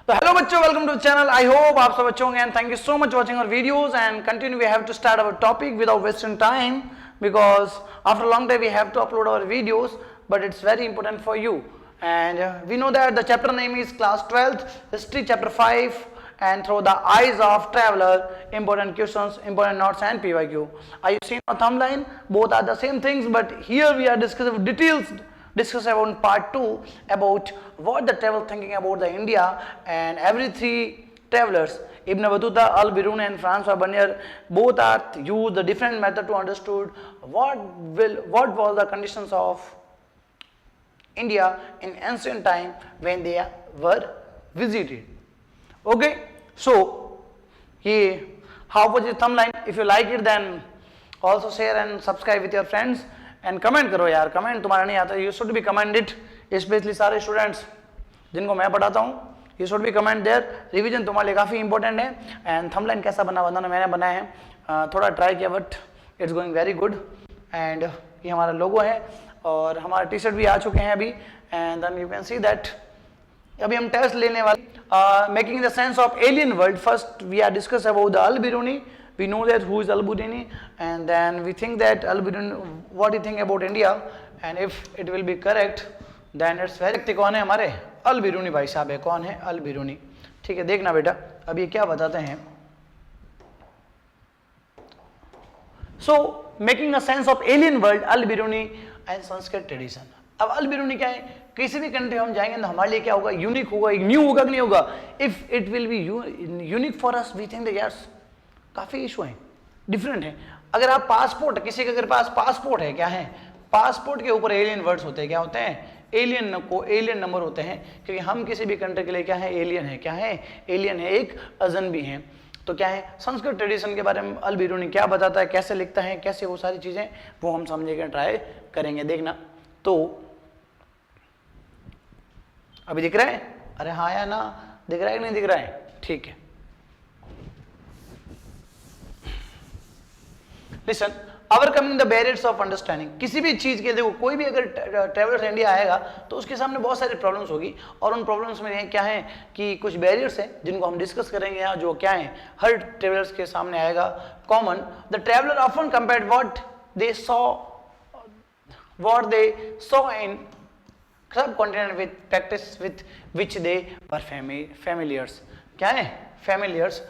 तो हेलो बच्चों, welcome to channel. I hope आप सब अच्छे होंगे and thank you so much watching our videos and continue. We have to start our topic without wasting time because after a long day we have to upload our videos, but it's very important for you. And we know that the chapter name is class 12th history chapter 5, and through the eyes of traveler, important questions, important notes and PYQ. Are you seeing on thumbnail? Both are the same things, but here we are discussing details, discuss about part 2 about what the travel thinking about the India, and every three travelers, Ibn Battuta, Al-Biruni and Francois Bernier, both are used the different method to understood what was the conditions of India in ancient time when they were visited. Okay, so how was the thumbnail? If you like it, then also share and subscribe with your friends and comment करो यार, comment तुम्हारा नहीं आता, you should be commented, especially सारे students जिनको मैं पढ़ाता हूँ, you should be comment there. Revision तुम्हारे लिए काफ़ी इंपॉर्टेंट है. एंड थंबनेल कैसा बना मैंने बनाया है, थोड़ा ट्राई किया but it's going very good. And ये हमारा लोगो है और हमारा टी शर्ट भी आ चुके हैं अभी. And then you can see that अभी हम टेस्ट लेने वाले making the sense of alien world. First we are discuss about the Al-Biruni. We know that who is Al-Biruni, and then we think that Al-Biruni, what do you think about India, and if it will be correct then it's very. कौन है हमारे अल-बिरूनी भाई साहब है. कौन है अल-बिरूनी? ठीक है, देखना बेटा अब ये क्या बताते हैं. So making a sense of alien world, Al-Biruni and Sanskrit tradition. अब अल-बिरूनी क्या है, किसी भी कंट्री हम जाएंगे तो हमारे लिए क्या होगा, यूनिक होगा, न्यू होगा कि नहीं होगा. If it will be unique for us, we think that यार काफी इशू है, डिफरेंट है. अगर आप पासपोर्ट, किसी के अगर पास पासपोर्ट है, क्या है, पासपोर्ट के ऊपर एलियन वर्ड्स होते हैं. क्या होते हैं, एलियन नंबर होते हैं, क्योंकि हम किसी भी कंट्री के लिए क्या है, एलियन है. क्या है, एलियन है, एक अजनबी है. तो क्या है, संस्कृत ट्रेडिशन के बारे में अल-बिरूनी क्या बताता है, कैसे लिखता है, कैसे वो सारी चीजें वो हम समझेंगे, ट्राई करेंगे. देखना तो अभी दिख रहा है, अरे हाँ या ना, दिख रहा है कि नहीं दिख रहा है? ठीक है. Listen, overcoming the barriers of understanding. किसी भी चीज के, देखो कोई भी अगर ट्रेवलर इंडिया आएगा तो उसके सामने बहुत सारी प्रॉब्लम्स होगी, और उन प्रॉब्लम्स में क्या है कि कुछ बैरियर्स हैं जिनको हम डिस्कस करेंगे यहाँ, जो क्या है हर ट्रेवलर्स के सामने आएगा. Common, the traveller often compared what they saw in subcontinent with practice with which they were familiars. क्या है, फैमिलियर्स.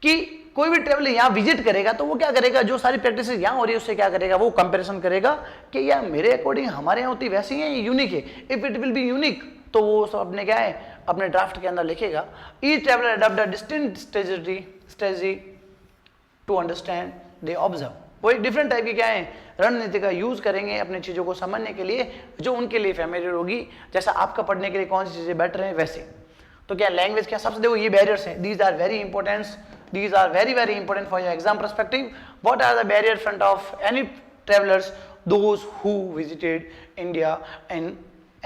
कि कोई भी ट्रेवलर यहाँ विजिट करेगा तो वो क्या करेगा, जो सारी प्रैक्टिस यहाँ हो रही है उससे क्या करेगा, वो कंपैरिजन करेगा कि यार मेरे अकॉर्डिंग हमारे यहाँ होती वैसी है, यूनिक है. If it will be unique तो वो सब अपने क्या है, अपने ड्राफ्ट के अंदर लिखेगा. Each traveller adopt a distinct strategy to understand they observe. वो एक डिफरेंट टाइप की क्या है, रणनीति का यूज करेंगे अपनी चीजों को समझने के लिए, जो उनके लिए फेमिलियर होगी. जैसा आपका पढ़ने के लिए कौन सी चीजें बेटर है वैसे. तो क्या लैंग्वेज, क्या सबसे देखो ये बैरियर्स हैं. These are very important. These are very very important for your exam perspective. What are the barrier front of any travelers? Those who visited India in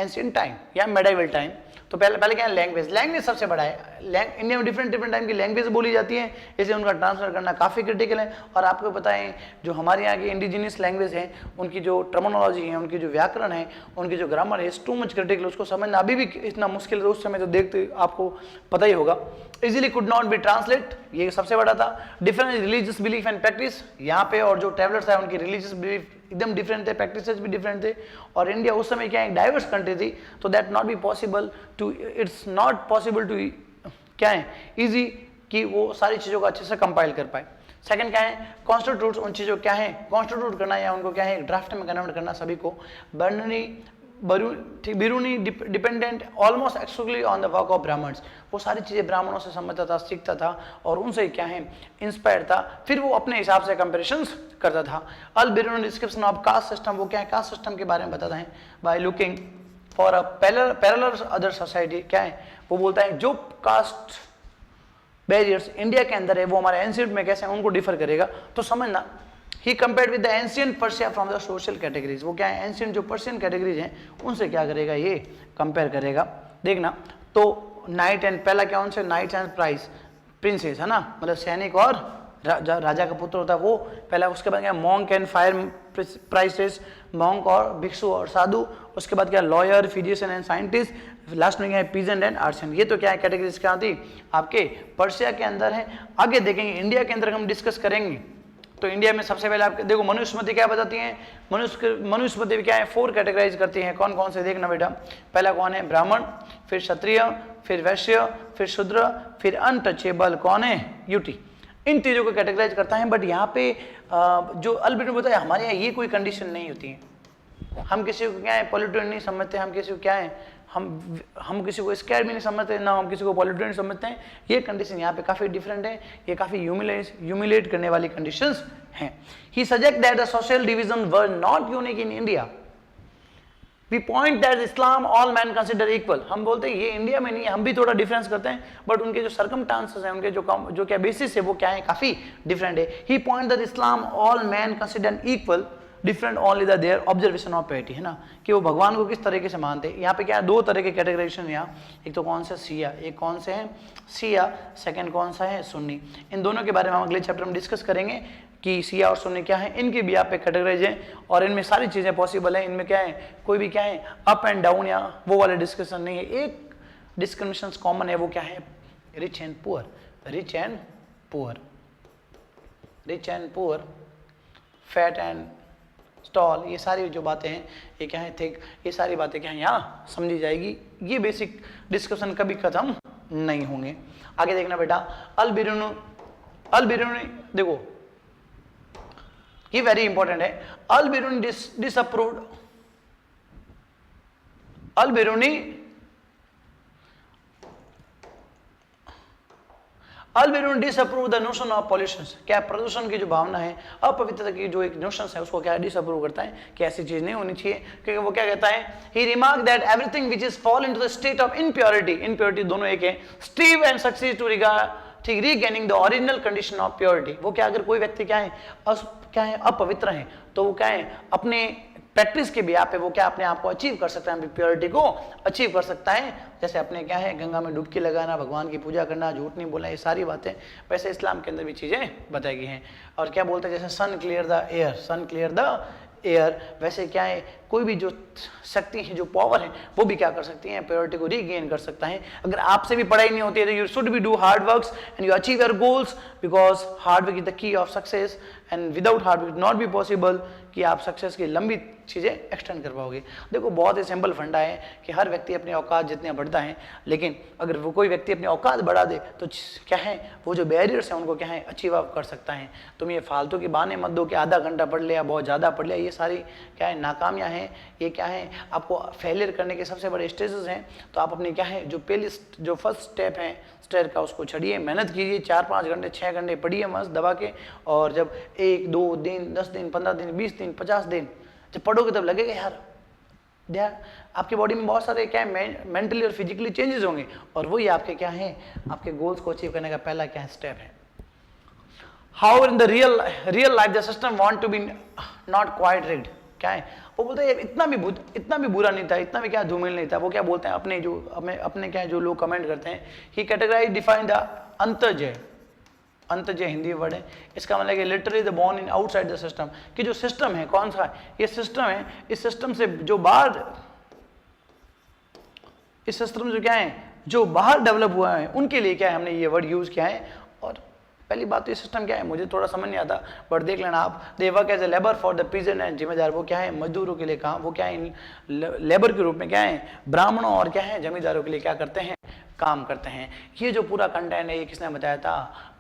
ancient time या medieval time. तो पहले क्या है, language सबसे बड़ा है. India में different time की लैंग्वेज बोली जाती है, इसलिए उनका ट्रांसफर करना काफ़ी क्रिटिकल है. और आपको पता है जो हमारे यहाँ की इंडिजिनियस लैंग्वेज है, उनकी जो टर्मिनोलॉजी है, उनकी जो व्याकरण है, उनकी जो ग्रामर है, इज टू मच क्रिटिकल. उसको समझना अभी भी इतना मुश्किल है, उस समय तो देखते आपको पता ही होगा. Easily could not be translate, ये सबसे बड़ा था. Different religious belief and practice यहाँ पे, और जो ट्रेवलर्स है उनकी रिलीजियस बिलीफ एकदम डिफरेंट थे, प्रैक्टिसेस भी डिफरेंट थे. और इंडिया उस समय क्या है, एक डाइवर्स कंट्री थी, तो that not be possible to, it's not possible to क्या है इजी कि वो सारी चीज़ों को अच्छे से कंपाइल कर पाए. सेकंड क्या है, कॉन्स्टिट्यूट, उन चीज़ों क्या है कॉन्स्टिट्यूट करना, या उनको क्या है ड्राफ्ट में कन्वर्ट करना सभी को. Biruni dependent almost exclusively on the work of Brahmans. वो सारी चीज़ें ब्राह्मणों से समझता था, सीखता था, और उनसे क्या है इंस्पायर था, फिर वो अपने हिसाब से कंपेरिजन्स करता था. अल-बिरूनी डिस्क्रिप्शन ऑफ कास्ट सिस्टम, वो क्या है कास्ट सिस्टम के बारे में बताता है. By looking for a parallel other society, क्या है वो बोलता है जो कास्ट बैरियर्स इंडिया के अंदर है वो हमारे एंशिएंट में कैसे उनको डिफर करेगा. तो समझना, he compared with the ancient Persia from the social categories. वो क्या है एंशिएंट जो पर्शियन कैटेगरीज हैं उनसे क्या करेगा, ये कंपेयर करेगा. देखना तो नाइट एंड, पहला क्या उनसे नाइट एंड प्रिंसेस है ना, मतलब सैनिक और राजा का पुत्र होता है वो पहला. उसके बाद क्या monk and fire prices, monk और भिक्षु और साधु. उसके बाद क्या lawyer, physician and scientist, last में क्या है पीजेंट एंड आर्टिसन। ये तो क्या है कैटेगरीज क्या थी आपके पर्शिया के अंदर है। आगे देखेंगे इंडिया के अंदर हम डिस्कस करेंगे। तो इंडिया में सबसे पहले आप देखो मनुस्मृति क्या बताती है, मनुस्मृति क्या है 4 कैटेगराइज करती है। कौन कौन से देखना बेटा, पहला कौन है ब्राह्मण, फिर क्षत्रिय, फिर वैश्य, फिर शूद्र, फिर अनटचेबल कौन है यूटी। इन चीजों को कैटेगराइज करता है। बट यहाँ पे जो अल्बिनो बताया हमारे यहाँ ये कोई कंडीशन नहीं होती है। हम किसी को क्या है पॉलिटियन नहीं समझते, हम किसी को क्या है हम किसी को स्कैर भी नहीं समझते, ना हम किसी को पॉलिटियन समझते हैं। ये कंडीशन यहाँ पे काफी डिफरेंट है, ये काफी ह्यूमिलेट करने वाली कंडीशंस हैं। He suggest that the social division were not unique in India. We point that Islam all man consider equal. हम बोलते हैं ये इंडिया में नहीं है, हम भी थोड़ा डिफरेंस करते हैं, बट उनके जो सर्कमस्टांसेस हैं, उनके जो क्या बेसिस है वो क्या है काफी डिफरेंट है। He point that Islam all man consider equal, different only the there observation of purity, है ना, कि वो भगवान को किस तरीके से मानते हैं। यहाँ पे क्या है 2 तरह के कैटेगराइजेशन यहाँ, एक तो कौन सा शिया, एक कौन से है शिया, सेकंड कौन सा है सुन्नी। इन दोनों के बारे में हम अगले चैप्टर में डिस्कस करेंगे कि शिया और सुन्नी क्या है, इनके भी यहाँ पे कैटेगराइज है और इनमें सारी चीजें पॉसिबल है। इनमें क्या है कोई भी क्या है अप एंड डाउन या वो वाले डिस्कशन नहीं है। एक डिस्क्रिमिनेशन कॉमन है, वो क्या है rich and poor, rich and poor, rich and poor, fat and stall, ये सारी जो बातें हैं ये क्या है थिक, ये सारी बातें क्या है यहाँ समझी जाएगी। ये बेसिक डिस्कशन कभी खत्म नहीं होंगे। आगे देखना बेटा अल-बिरूनी देखो ये वेरी इंपॉर्टेंट है। Al-Biruni disapproved, Al-Biruni disapprove the notion of pollution. क्या प्रदूषण की जो भावना है, अपवित्रता की जो एक नोशन है उसको क्या डिसअप्रूव करता है कि ऐसी चीज नहीं होनी चाहिए। क्योंकि वो क्या कहता है he remark that everything which is fall into the state of impurity, impurity दोनों एक है, स्ट्रीव एंड सक्सीड टू ठीक regaining the original condition of purity. वो क्या अगर कोई व्यक्ति क्या है अपवित्र है तो वो क्या है अपने प्रैक्टिस के बिहाफ पे वो क्या अपने आप को अचीव कर सकता है, प्योरिटी को अचीव कर सकता है। जैसे अपने क्या है गंगा में डुबकी लगाना, भगवान की पूजा करना, झूठ नहीं बोलना, ये सारी बातें वैसे इस्लाम के अंदर भी चीजें बताई गई हैं। और क्या बोलते हैं जैसे sun clear the air, sun clear the air, वैसे क्या है कोई भी जो शक्ति है जो पावर है वो भी क्या कर सकती है प्योरिटी को रीगेन कर सकता है। अगर आपसे भी पढ़ाई नहीं होती है तो you should be do hard works and you achieve your goals, because hard work is the key of success and without hard work not be possible कि आप सक्सेस की लंबी चीजें एक्सटेंड कर पाओगे। देखो बहुत ही सिंपल फंडा है कि हर व्यक्ति अपनी औकात जितने बढ़ता है, लेकिन अगर वो कोई व्यक्ति अपनी औकात बढ़ा दे तो क्या है वो जो बैरियर्स हैं उनको क्या है अचीव कर सकता है। तुम ये फालतू की बहाने मत दो कि आधा घंटा पढ़ लिया बहुत ज़्यादा पढ़ लिया, ये सारी क्या है नाकामियाँ हैं, ये क्या है आपको फेलियर करने के सबसे बड़े स्टेजेस हैं। तो आप अपनी क्या है जो पहली जो फर्स्ट स्टेप है स्टेयर का उसको चढ़िए, मेहनत कीजिए, 4-5 घंटे 6 घंटे पढ़िए मस्त दबा के। और जब 1-2 दिन 10 दिन 15 दिन 20 दिन 50 दिन जब पढ़ोगे तब लगेगा यार आपकी बॉडी में बहुत सारे क्या है मेंटली और फिजिकली चेंजेस होंगे, और वही आपके क्या है आपके गोल्स को अचीव करने का पहला क्या है स्टेप है। How in the real life the system want to be not quite rigged. क्या है वो बोलते हैं इतना भी बुरा नहीं था, इतना भी क्या धूमिल नहीं था। वो क्या बोलते हैं अपने क्या जो लोग कमेंट करते हैं he categorize define the antyaja Hindi word है, इसका मतलब है literally the born in outside the system, कि जो सिस्टम है कौन सा है ये सिस्टम है, इस सिस्टम से जो बाहर इस सिस्टम से क्या है जो बाहर डेवलप हुआ है उनके लिए क्या है हमने ये वर्ड यूज किया है। और पहली बात तो ये सिस्टम क्या है मुझे थोड़ा समझ नहीं आता, बट देख लेना आप। They work as a labour for the peasant and zamindar, वो क्या है मजदूरों के लिए काम, वो क्या है लेबर के रूप में क्या है ब्राह्मणों और क्या है जमींदारों के लिए क्या करते हैं काम करते हैं। ये जो पूरा कंटेंट है ये किसने बताया था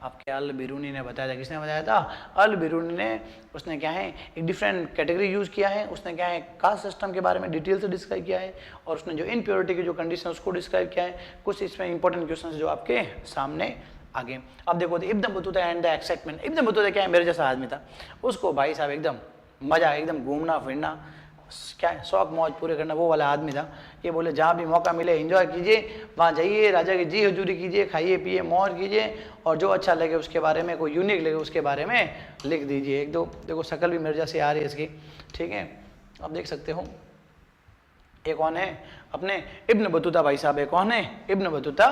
आपके अल-बिरूनी ने बताया था। किसने बताया था अल-बिरूनी ने। उसने क्या है एक डिफरेंट कैटेगरी यूज किया है, उसने क्या है कास्ट सिस्टम के बारे में डिटेल से डिस्क्राइब किया है, और उसने जो इनप्योरिटी की जो कंडीशन उसको डिस्क्राइब किया है। कुछ इसमें इंपॉर्टेंट क्वेश्चन जो आपके सामने आगे। अब देखो Ibn Battuta and the excitement. Ibn Battuta क्या है मेरे जैसा आदमी था, उसको भाई साहब एकदम मजा एकदम घूमना फिरना क्या है शौक मौज पूरे करना वो वाला आदमी था। ये बोले जहाँ भी मौका मिले एंजॉय कीजिए, वहाँ जाइए, राजा की जी हजूरी कीजिए, खाइए पिए मौज कीजिए, और जो अच्छा लगे उसके बारे में कोई यूनिक लगे उसके बारे में लिख दीजिए। एक दो देखो शक्ल भी मेरे जैसे आ रही है इसकी, ठीक है आप देख सकते हो। ये कौन है अपने इब्न बतूता भाई साहब है। कौन है इब्न बतूता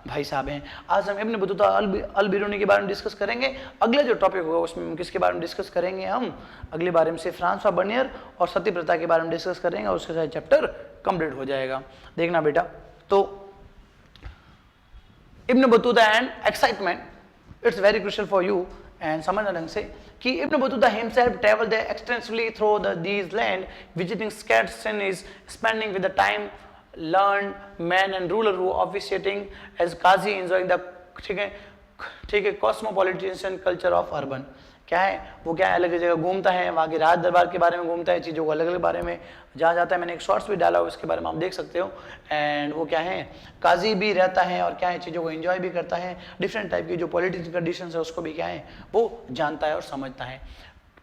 भाई साहब हैं। आज हम इब्न बतूता अल-बिरूनी के बारे में डिस्कस करेंगे। अगले जो टॉपिक होगा उसमें किसके बारे में डिस्कस करेंगे हम अगले बारे में से फ्रांसवा बर्नियर और सती प्रथा के बारे में डिस्कस करेंगे, और उसके साथ चैप्टर कंप्लीट हो जाएगा। देखना बेटा तो Ibn Battuta and excitement, it's very crucial for you and समझना ढंग से कि Ibn Battuta himself traveled extensively through these land, visiting scarce cities, spending with the time learned man and ruler who officiating as qazi, enjoying the ठीक है कॉस्मोपॉलिटिशियन culture of urban. क्या है वो, क्या है अलग अलग जगह घूमता है, वहाँ के राज दरबार के बारे में घूमता है, चीज़ों को अलग अलग बारे में जहाँ जाता है, मैंने एक शॉर्ट्स भी डाला हो इसके बारे में आप देख सकते हो। एंड वो क्या है काजी भी रहता है और क्या है चीज़ों को एंजॉय भी करता है, डिफरेंट टाइप की जो पॉलिटिकल कंडीशन है उसको भी क्या है वो जानता है और समझता है।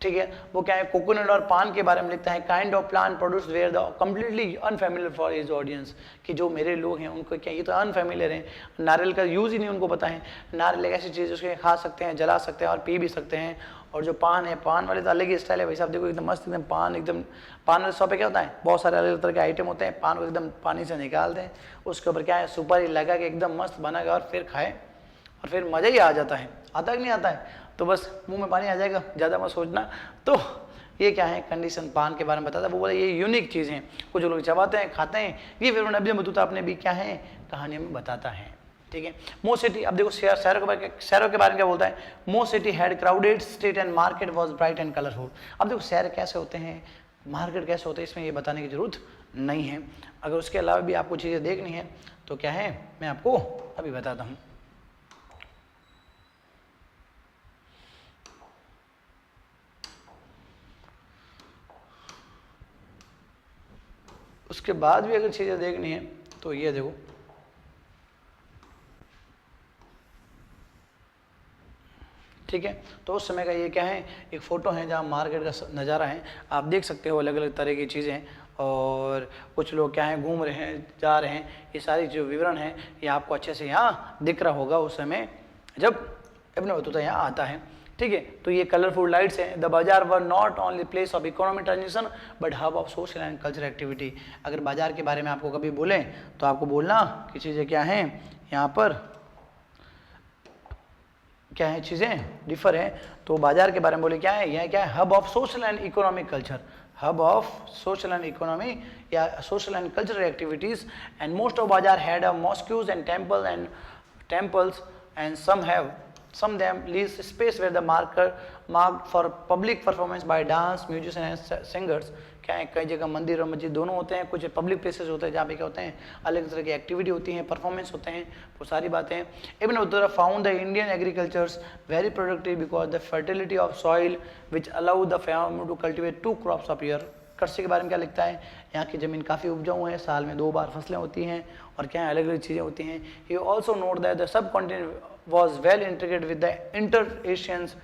ठीक है, वो क्या है कोकोनट और पान के बारे में लिखता है, kind of plant produce where the completely unfamiliar for his audience, कि जो मेरे लोग हैं उनको क्या ये तो अनफेमिलियर है, नारियल का यूज़ ही नहीं उनको पता है। नारियल एक ऐसी चीज़ उसके खा सकते हैं, जला सकते हैं और पी भी सकते हैं। और जो पान है, पान वाले तो अलग ही स्टाइल है भाई साहब, देखो एकदम मस्त एकदम पान, एकदम पान वाले शॉप पे क्या होता है बहुत सारे अलग अलग तरह के आइटम होते हैं, पान को एकदम पानी से निकालते हैं, उसके ऊपर क्या है सुपारी लगा के एकदम मस्त बना के और फिर खाए और फिर मज़ा ही आ जाता है। आता कि नहीं आता है? तो बस मुंह में पानी आ जाएगा, ज़्यादा मत सोचना। तो ये क्या है कंडीशन पान के बारे में बताता है, वो बोला ये यूनिक चीज़ हैं, कुछ लोग चबाते हैं खाते हैं, ये फिर इब्न बतूता अपने भी क्या है कहानियों में बताता है। ठीक है, मो सिटी, अब देखो शहरों के बारे में क्या बोलता है, मो city had crowded street and market was bright and colourful. अब देखो शहर कैसे होते हैं, मार्केट कैसे होते हैं, इसमें ये बताने की जरूरत नहीं है। अगर उसके अलावा भी आपको चीज़ें देखनी है तो क्या है मैं आपको अभी बताता हूँ। उसके बाद भी अगर चीज़ें देखनी है तो ये देखो, ठीक है। तो उस समय का ये क्या है एक फ़ोटो है जहाँ मार्केट का नज़ारा है, आप देख सकते हो अलग अलग तरह की चीज़ें हैं और कुछ लोग क्या है घूम रहे हैं, जा रहे हैं, ये सारी जो विवरण है ये आपको अच्छे से यहाँ दिख रहा होगा उस समय जब इब्न बतूता यहाँ आता है। ठीक है, तो ये कलरफुल लाइट्स हैं। द बाजार were not only place of economic transaction but hub of social and cultural activity. अगर बाजार के बारे में आपको कभी बोलें तो आपको बोलना कि चीज़ें क्या हैं यहाँ पर, क्या है चीज़ें डिफर है। तो बाजार के बारे में बोले क्या है, यह क्या है hub of social and economic culture, hub of social and economy या social and cultural activities. And most of bazaar had a mosques and temples and some them lease space where the marked for public performance by dance musicians and singers। क्या है कई जगह मंदिर और मस्जिद दोनों होते हैं, कुछ पब्लिक प्लेसेस होते हैं जहाँ पे क्या होते हैं अलग तरह की एक्टिविटी होती हैं, परफॉर्मेंस होते हैं, वो सारी बातें। Ibn Battuta found the Indian agricultures very productive because the fertility of soil which allow the family to cultivate 2 crops of year. कृषि के बारे में क्या लिखता है, यहाँ की ज़मीन काफ़ी उपजाऊ है, साल में 2 बार फसलें होती हैं और क्या अलग अलग चीज़ें होती हैं। He also note that the sub continent was well integrated with the inter Asians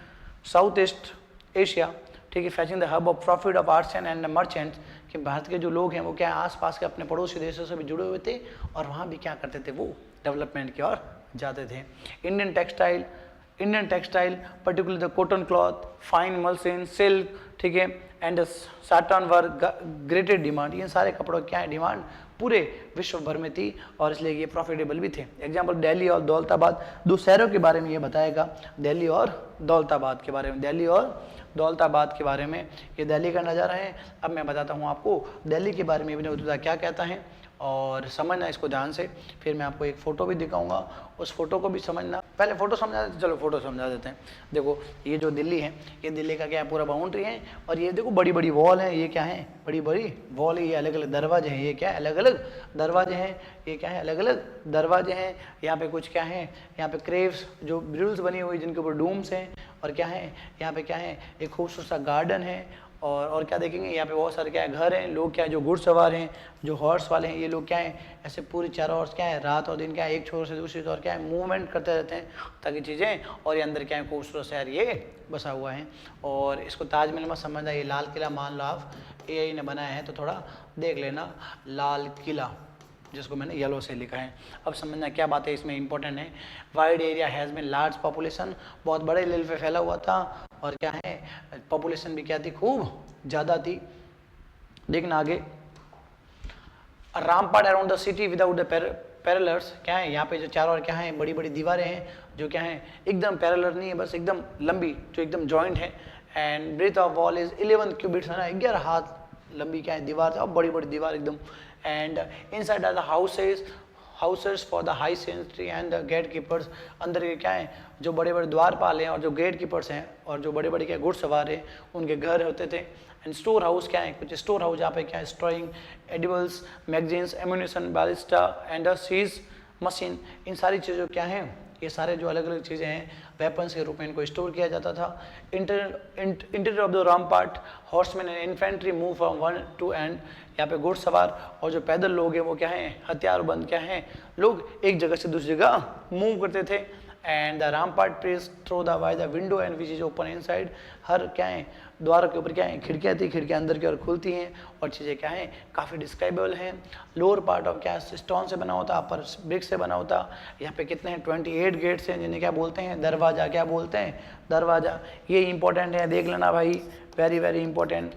south east Asia. ठीक है, फैचिंग the hub of profit of artisan and merchants, कि भारत के जो लोग हैं वो क्या आसपास के अपने पड़ोसी देशों से भी जुड़े हुए थे और वहाँ भी क्या करते थे वो डेवलपमेंट की ओर जाते थे। Indian textile particular the cotton cloth, fine muslin, silk, ठीक है, and satin were greater demand. ये सारे कपड़ों की क्या है डिमांड पूरे विश्व भर में थी और इसलिए ये प्रॉफिटेबल भी थे। एग्जाम्पल दिल्ली और दौलताबाद, 2 शहरों के बारे में ये बताएगा, दिल्ली और दौलताबाद के बारे में। दिल्ली और दौलताबाद के बारे में, ये दिल्ली का नज़ारा है। अब मैं बताता हूँ आपको दिल्ली के बारे में इब्न बतूता क्या कहता है और समझना इसको ध्यान से। फिर मैं आपको एक फ़ोटो भी दिखाऊंगा, उस फोटो को भी समझना। पहले फ़ोटो समझा देते, चलो फ़ोटो समझा देते हैं। देखो ये जो दिल्ली है, ये दिल्ली का क्या है पूरा बाउंड्री है और ये देखो बड़ी बड़ी वॉल है, ये क्या है बड़ी बड़ी वॉल है, ये अलग अलग दरवाजे हैं, ये क्या है अलग अलग दरवाजे हैं, ये क्या है अलग अलग दरवाजे हैं। यहाँ पे कुछ क्या है, यहाँ पे क्रेव्स जो ब्रिल्स बनी हुई जिनके ऊपर डूम्स हैं और क्या है यहाँ पे क्या है एक खूबसूरत सा गार्डन है। और क्या देखेंगे यहाँ पे बहुत सारे क्या है घर हैं, लोग क्या है जो घुड़सवार हैं, जो हॉर्स वाले हैं, ये लोग क्या है ऐसे पूरी चारों ओर क्या है रात और दिन क्या है एक छोर से दूसरी ओर क्या है मूवमेंट करते रहते हैं ताकि चीज़ें। और ये अंदर क्या है खूबसूरत शहर ये बसा हुआ है। और इसको ताजमहल मत समझना, ये लाल किला मान लो आप, AI ने बनाया है तो थोड़ा देख लेना, लाल किला जिसको मैंने येलो से लिखा है। अब समझना क्या बात है इसमें इंपॉर्टेंट है। Wide area has been large population, बहुत बड़े लेवल पे फैला हुआ था और क्या है पॉपुलेशन भी क्या थी खूब ज़्यादा थी। देखना आगे, rampart around the city without the parallels, क्या है यहाँ पे जो चारों ओर क्या है बड़ी बड़ी दीवारें हैं जो क्या है एकदम पैरेलर नहीं है, बस एकदम लंबी जो एकदम जॉइंट है। And breadth of wall is 11 cubits, है ना 11 हाथ लंबी क्या है दीवार है और बड़ी बड़ी दीवार एकदम। And inside are the houses, houses for the high sentry and the gatekeepers, अंदर के क्या है जो बड़े बड़े द्वारपाल हैं और जो गेट कीपर्स हैं और जो बड़े बड़े क्या घुड़सवार हैं उनके घर होते थे। एंड स्टोर हाउस क्या है, कुछ स्टोर हाउस जहाँ पे क्या है storing edibles, magazines, ammunition, ballista and siege machine, इन सारी चीज़ों क्या है, ये सारे जो अलग अलग चीज़ें हैं वेपन्स के रूप में इनको स्टोर किया जाता था। Interior of the rampart, horseman and infantry move from one to end, यहाँ पे घुड़सवार और जो पैदल लोग हैं वो क्या हैं, हथियारबंद क्या हैं लोग, एक जगह से दूसरी जगह मूव करते थे। And the rampart press through the by the window and which is open inside, हर क्या है द्वार के ऊपर क्या है खिड़कियाँ थी, खिड़कियाँ अंदर की ओर खुलती हैं और चीज़ें क्या हैं काफ़ी डिस्क्राइबेबल हैं। लोअर पार्ट ऑफ क्या है स्टोन से बना होता, अपर ब्रिक से बना होता। यहाँ पे कितने हैं 28 गेट्स हैं जिन्हें क्या बोलते हैं दरवाज़ा, क्या बोलते हैं दरवाज़ा। ये इंपॉर्टेंट है, देख लेना भाई, वेरी वेरी इंपॉर्टेंट,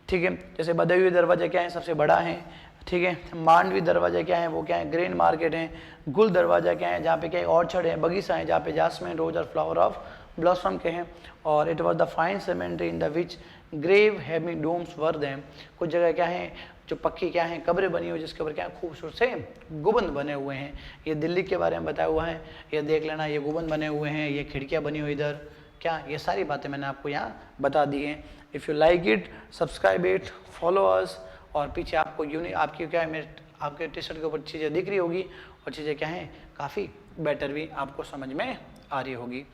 ठीक है। जैसे बदायूं दरवाजा क्या है सबसे बड़ा है, ठीक है। मांडवी दरवाजा क्या है वो क्या है ग्रेन मार्केट है। गुल दरवाजा क्या है जहाँ पे क्या है ऑर्चर्ड है, बगीचा है जहाँ पे जासमिन, रोज और फ्लावर ऑफ ब्लॉसम के हैं। और it was the fine cemetery in the which grave heavy domes were them, कुछ जगह क्या है जो पक्की क्या है कब्रें बनी हुई जिसके ऊपर क्या खूबसूरत से गुबंद बने हुए हैं। ये दिल्ली के बारे में बताया हुआ है, ये देख लेना, ये गुबंद बने हुए हैं, ये खिड़कियाँ बनी हुई इधर क्या, ये सारी बातें मैंने आपको यहाँ बता दी हैं। If you like it subscribe it, follow us. और पीछे आपको आपकी क्या है मेरे आपके टी शर्ट के ऊपर चीज़ें दिख रही होगी और चीज़ें क्या हैं काफ़ी बेटर भी आपको समझ में आ रही होगी।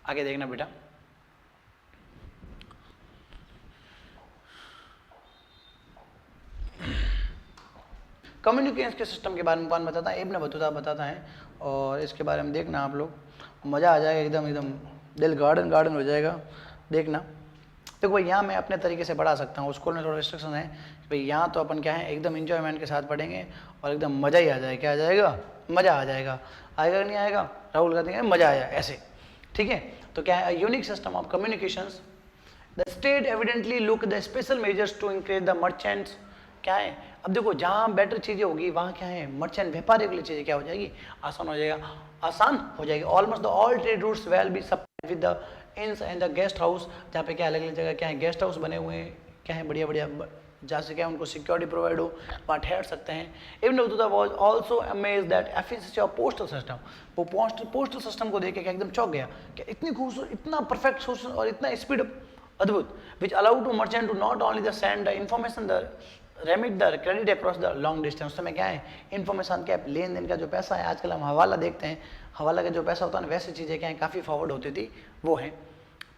आगे देखना बेटा, कम्युनिकेशन के सिस्टम के बारे में कौन बताता है, इब्न बतूता बताता है और इसके बारे में देखना आप लोग, मज़ा आ जाएगा, एकदम एकदम दिल गार्डन गार्डन हो जाएगा। देखना देखो भाई यहाँ मैं अपने तरीके से पढ़ा सकता हूँ, स्कूल में थोड़ा रिस्ट्रिक्शन है भाई, यहाँ तो अपन क्या है एकदम इन्जॉयमेंट के साथ पढ़ेंगे और एकदम मज़ा ही आ जाएगा। क्या आ जाएगा, मज़ा आ जाएगा। आएगा नहीं आएगा, राहुल कहते हैं मज़ा आया ऐसे, ठीक है। तो क्या है unique system of communications, the state evidently look the special measures to increase the merchants, क्या है अब देखो जहाँ बेटर चीज़ें होगी वहाँ क्या है मर्चेंट व्यापारी के लिए चीज़ें क्या हो जाएगी आसान हो जाएगा, आसान हो जाएगी। Almost the all trade routes well be supplied with the इंस एंड द गेस्ट हाउस, जहाँ पे क्या अलग अलग जगह क्या है गेस्ट हाउस बने हुए हैं, क्या है बढ़िया बढ़िया, जहाँ से क्या उनको सिक्योरिटी प्रोवाइड हो, वहाँ ठहर सकते हैं। Ibn Battuta was also amazed that efficiency of postal system, वो पोस्टल सिस्टम को देख के एकदम चौंक गया कि इतनी खूबसूरत, इतना परफेक्ट सोर्स और इतना स्पीड अद्भुत, which allowed to merchant to not only the send the information the remit the credit across the long distance. उसमें क्या है इन्फॉर्मेशन क्या लेन देन का जो पैसा है, आजकल हम हवाला देखते हैं, हवाला का जो पैसा होता है ना वैसे चीज़ें क्या है काफ़ी फॉरवर्ड होती थी वो है।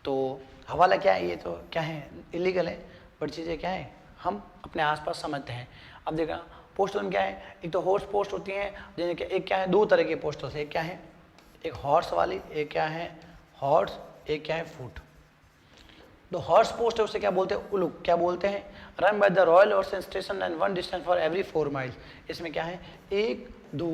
तो हवाला क्या है, ये तो क्या है इलीगल है, बट चीज़ें क्या है हम अपने आसपास समझते हैं। अब देखा पोस्टल में क्या है, एक तो हॉर्स पोस्ट होती हैं जिन्हें क्या एक क्या है दो तरह के पोस्टल है, एक क्या है एक हॉर्स वाली, एक क्या है हॉर्स, एक क्या है फुट। तो हॉर्स पोस्ट है उसे क्या बोलते हैं उलुक, क्या बोलते हैं run by the royal horse station and one distance for every 4 miles. इसमें क्या है 1 2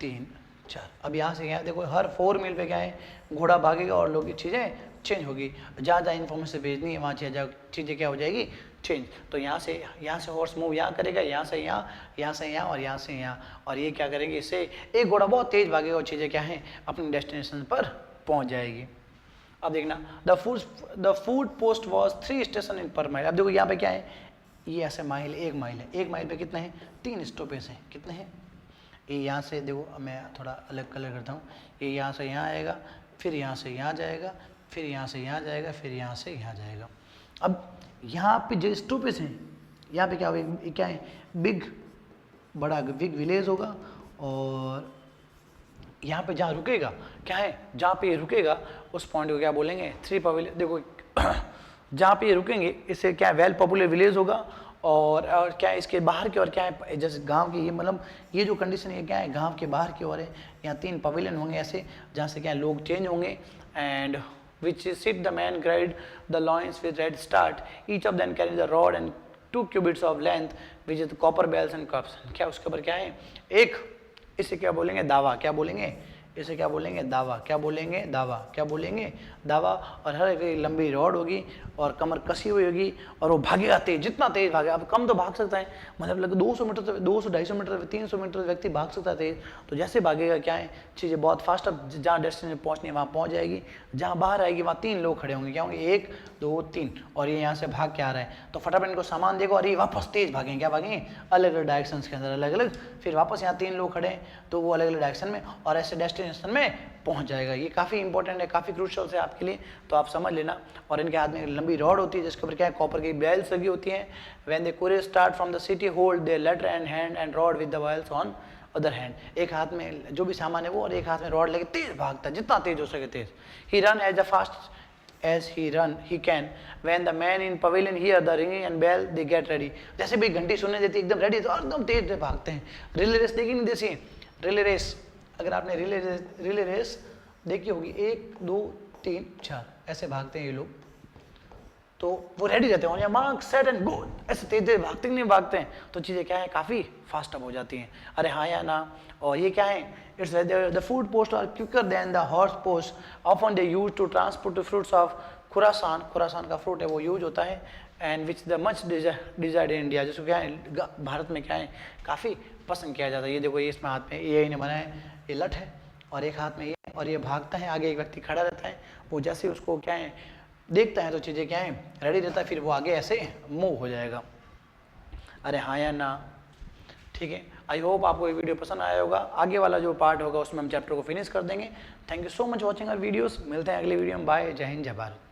3 4, अब यहाँ से क्या देखो हर 4 मील पे क्या है घोड़ा भागेगा और लोग की चीज़ें चेंज होगी, जहाँ जहाँ इन्फॉर्मेशन भेजनी है वहाँ चीज़ें क्या हो जाएगी चेंज। तो यहाँ से हॉर्स मूव यहाँ करेगा, यहाँ से यहाँ, यहाँ से यहाँ और यहाँ से यहाँ, और ये क्या करेंगे इससे एक घोड़ा बहुत तेज़ भागेगा और चीज़ें क्या है अपनी डेस्टिनेशन पर पहुँच जाएगी। अब देखना the foot post was 3 station in per mile. अब देखो यहाँ पे क्या है ये ऐसे माइल 1 माइल है, 1 माइल पे कितने हैं 3 स्टॉपेज हैं, कितने हैं ये यहाँ से देखो मैं थोड़ा अलग कलर करता हूँ, ये यहाँ से यहाँ आएगा, फिर यहाँ से यहाँ जाएगा, फिर यहाँ से यहाँ जाएगा, फिर यहाँ से यहाँ जाएगा। अब यहाँ पे जो स्टॉपेज हैं यहाँ पे क्या होगा क्या है बिग विलेज होगा, और यहाँ पे जहाँ रुकेगा क्या है जहाँ पे ये रुकेगा उस पॉइंट को क्या बोलेंगे 3 पवेलियन। देखो जहाँ पे ये रुकेंगे इससे क्या वेल पॉपुलर विलेज होगा, और क्या है इसके बाहर की ओर क्या है जैसे गांव की ये मतलब ये जो कंडीशन है क्या है गांव के बाहर की ओर है, यहाँ 3 पवेलियन होंगे ऐसे जहाँ से क्या लोग चेंज होंगे। And which sit the man guide the loins with red start, each of them carry the rod and 2 cubits of length which is the copper bells and cups। क्या उसके ऊपर क्या है एक इसे क्या बोलेंगे दावा, क्या बोलेंगे इसे क्या बोलेंगे, दावा। क्या बोलेंगे, दावा। क्या बोलेंगे, दावा। और हर एक लंबी रॉड होगी और कमर कसी हुई होगी और वो भागेगा तेज, जितना तेज भागे, अब कम तो भाग सकता है, मतलब लगभग 200 मीटर, 200-250 मीटर, 300 मीटर व्यक्ति भाग सकता है तेज, तो जैसे भागेगा क्या है, चीज़ें बहुत फास्ट, अब जहाँ डेस्टिनेशन पहुँचनी है वहाँ पहुँच जाएगी, जहाँ बाहर आएगी वहाँ 3 लोग खड़े होंगे, क्या होंगे, 1 2 3, और ये यहाँ से भाग के आ रहा है, तो फटाफट इनको सामान देखो और ये वापस तेज भागेंगे, क्या भागेंगे, अलग अलग डायरेक्शन के अंदर, अलग अलग, फिर वापस यहाँ 3 लोग खड़े हैं तो वो अलग अलग डायरेक्शन में, और ऐसे डेस्टिनेशन में पहुंच जाएगा। ये काफ़ी इंपॉर्टेंट है, काफ़ी क्रूशियल है आपके लिए, तो आप समझ लेना। और इनके हाथ में लंबी रॉड होती है जिसके ऊपर क्या है, कॉपर की बेल्स लगी होती हैं। When they courier start from the city hold their letter and hand and rod with the vials on other hand. एक हाथ में जो भी सामान है वो, और एक हाथ में रॉड लेके तेज भागता है, जितना तेज हो सके तेज। He run as the fast as he can when the man in pavilion hear the ringing and bell they get ready। जैसे भी घंटी सुनने देती एकदम रेडी, तो एकदम तेज भागते हैं। रिले रेस देखी नहीं देसी, रिले रेस, अगर आपने रिले रेस देखी होगी, 1 2 3 4 ऐसे भागते हैं ये लोग, तो वो रेडी रहते हैं, मार्क सेट एंड गो, ऐसे तेज भागते नहीं भागते हैं, तो चीज़ें क्या है, काफ़ी फास्ट अप हो जाती हैं। अरे हाँ या ना। और ये क्या है, it's the foot post are quicker than the horse post, often they use to transport the fruits of Khurasan. Khurasan का फ्रूट है वो यूज होता है, and which the much desired in India, जिसको क्या है भारत में क्या है काफ़ी पसंद किया जाता है। ये देखो, ये इसमें हाथ में ये इन्हें बनाया है, ये लठ है और एक हाथ में ये, और ये भागता है, आगे एक व्यक्ति खड़ा रहता है, वो जैसे उसको क्या है देखता है तो चीज़ें क्या है रेडी रहता है, फिर वो आगे ऐसे मूव हो जाएगा। अरे हाँ या ना, ठीक है। आई होप आपको ये वीडियो पसंद आया होगा। आगे वाला जो पार्ट होगा उसमें हम चैप्टर को फिनिश कर देंगे। Thank you so much watching our videos. मिलते हैं अगले वीडियो में। बाय। जय हिंद, जय भारत।